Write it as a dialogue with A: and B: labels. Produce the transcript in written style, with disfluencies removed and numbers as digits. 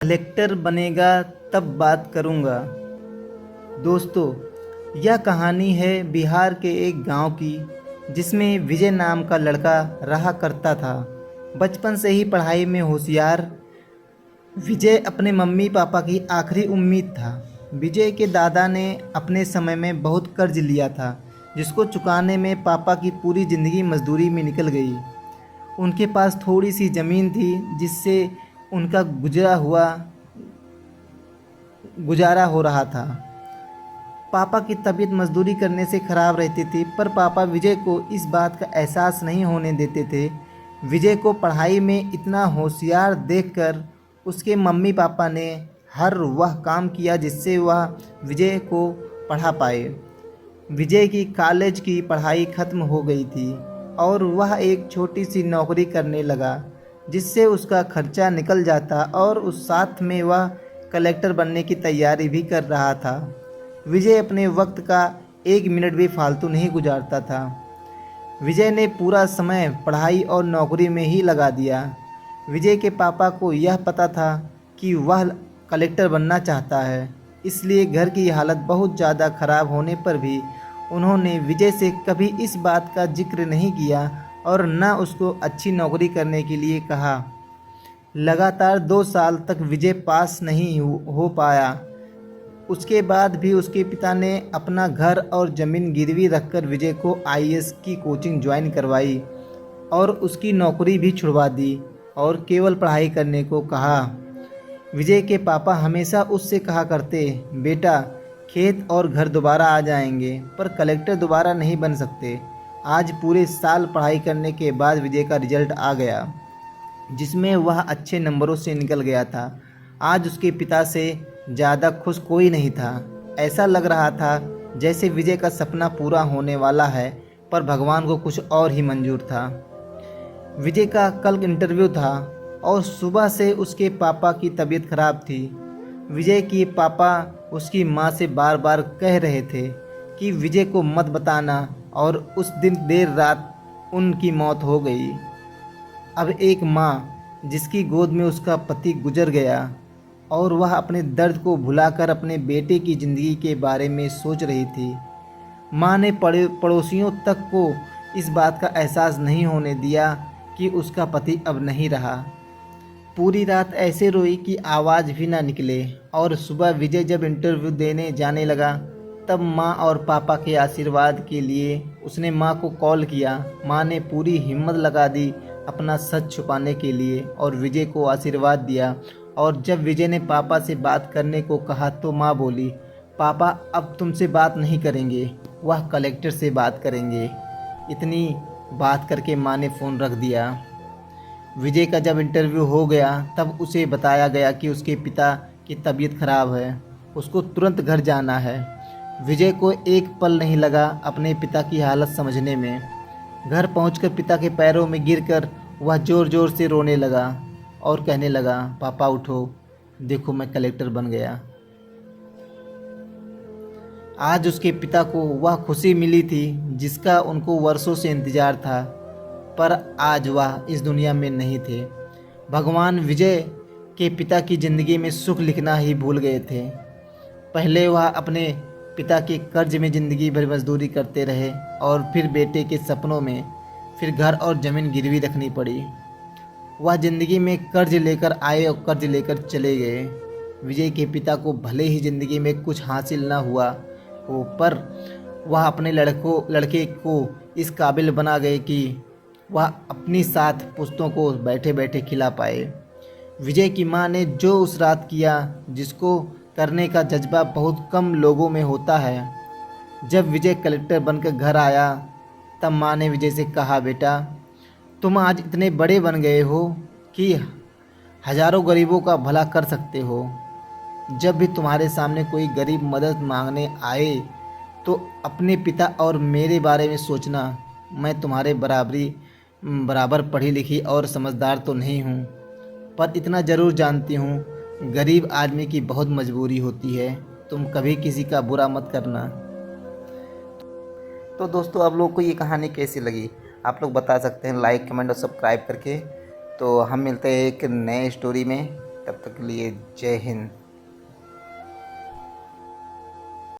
A: Collector बनेगा तब बात करूँगा। दोस्तों, यह कहानी है बिहार के एक गांव की, जिसमें विजय नाम का लड़का रहा करता था। बचपन से ही पढ़ाई में होशियार विजय अपने मम्मी पापा की आखिरी उम्मीद था। विजय के दादा ने अपने समय में बहुत कर्ज लिया था, जिसको चुकाने में पापा की पूरी ज़िंदगी मजदूरी में निकल गई। उनके पास थोड़ी सी ज़मीन थी, जिससे उनका गुजारा हो रहा था। पापा की तबीयत मजदूरी करने से ख़राब रहती थी, पर पापा विजय को इस बात का एहसास नहीं होने देते थे। विजय को पढ़ाई में इतना होशियार देखकर उसके मम्मी पापा ने हर वह काम किया जिससे वह विजय को पढ़ा पाए। विजय की कॉलेज की पढ़ाई ख़त्म हो गई थी और वह एक छोटी सी नौकरी करने लगा, जिससे उसका खर्चा निकल जाता और उस साथ में वह कलेक्टर बनने की तैयारी भी कर रहा था। विजय अपने वक्त का एक मिनट भी फालतू नहीं गुजारता था। विजय ने पूरा समय पढ़ाई और नौकरी में ही लगा दिया। विजय के पापा को यह पता था कि वह कलेक्टर बनना चाहता है, इसलिए घर की हालत बहुत ज़्यादा खराब होने पर भी उन्होंने विजय से कभी इस बात का जिक्र नहीं किया और न उसको अच्छी नौकरी करने के लिए कहा। लगातार 2 साल तक विजय पास नहीं हो पाया। उसके बाद भी उसके पिता ने अपना घर और ज़मीन गिरवी रखकर विजय को आईएएस की कोचिंग ज्वाइन करवाई और उसकी नौकरी भी छुड़वा दी और केवल पढ़ाई करने को कहा। विजय के पापा हमेशा उससे कहा करते, बेटा खेत और घर दोबारा आ जाएंगे, पर कलेक्टर दोबारा नहीं बन सकते। आज पूरे साल पढ़ाई करने के बाद विजय का रिजल्ट आ गया, जिसमें वह अच्छे नंबरों से निकल गया था। आज उसके पिता से ज़्यादा खुश कोई नहीं था। ऐसा लग रहा था जैसे विजय का सपना पूरा होने वाला है, पर भगवान को कुछ और ही मंजूर था। विजय का कल इंटरव्यू था और सुबह से उसके पापा की तबीयत खराब थी। विजय के पापा उसकी माँ से बार बार कह रहे थे कि विजय को मत बताना, और उस दिन देर रात उनकी मौत हो गई। अब एक माँ जिसकी गोद में उसका पति गुजर गया और वह अपने दर्द को भुलाकर अपने बेटे की ज़िंदगी के बारे में सोच रही थी। माँ ने पड़ोसियों तक को इस बात का एहसास नहीं होने दिया कि उसका पति अब नहीं रहा। पूरी रात ऐसे रोई कि आवाज़ भी ना निकले, और सुबह विजय जब इंटरव्यू देने जाने लगा तब माँ और पापा के आशीर्वाद के लिए उसने माँ को कॉल किया। माँ ने पूरी हिम्मत लगा दी अपना सच छुपाने के लिए और विजय को आशीर्वाद दिया। और जब विजय ने पापा से बात करने को कहा तो माँ बोली, पापा अब तुमसे बात नहीं करेंगे, वह कलेक्टर से बात करेंगे। इतनी बात करके माँ ने फ़ोन रख दिया। विजय का जब इंटरव्यू हो गया तब उसे बताया गया कि उसके पिता की तबीयत खराब है, उसको तुरंत घर जाना है। विजय को एक पल नहीं लगा अपने पिता की हालत समझने में। घर पहुंचकर पिता के पैरों में गिरकर वह ज़ोर ज़ोर से रोने लगा और कहने लगा, पापा उठो, देखो मैं कलेक्टर बन गया। आज उसके पिता को वह खुशी मिली थी जिसका उनको वर्षों से इंतज़ार था, पर आज वह इस दुनिया में नहीं थे। भगवान विजय के पिता की ज़िंदगी में सुख लिखना ही भूल गए थे। पहले वह अपने पिता के कर्ज में ज़िंदगी भर मजदूरी करते रहे और फिर बेटे के सपनों में फिर घर और ज़मीन गिरवी रखनी पड़ी। वह ज़िंदगी में कर्ज लेकर आए और कर्ज लेकर चले गए। विजय के पिता को भले ही ज़िंदगी में कुछ हासिल ना हुआ हो, पर वह अपने लड़के को इस काबिल बना गए कि वह अपनी 7 पुश्तों को बैठे बैठे खिला पाए। विजय की माँ ने जो उस रात किया, जिसको करने का जज्बा बहुत कम लोगों में होता है। जब विजय कलेक्टर बनकर घर आया तब माँ ने विजय से कहा, बेटा तुम आज इतने बड़े बन गए हो कि हज़ारों गरीबों का भला कर सकते हो। जब भी तुम्हारे सामने कोई गरीब मदद मांगने आए तो अपने पिता और मेरे बारे में सोचना। मैं तुम्हारे बराबर पढ़ी लिखी और समझदार तो नहीं हूँ, पर इतना ज़रूर जानती हूँ गरीब आदमी की बहुत मजबूरी होती है। तुम कभी किसी का बुरा मत करना। तो दोस्तों, आप लोग को ये कहानी कैसी लगी आप लोग बता सकते हैं लाइक कमेंट और सब्सक्राइब करके। तो हम मिलते हैं एक नए स्टोरी में। तब तक के लिए जय हिंद।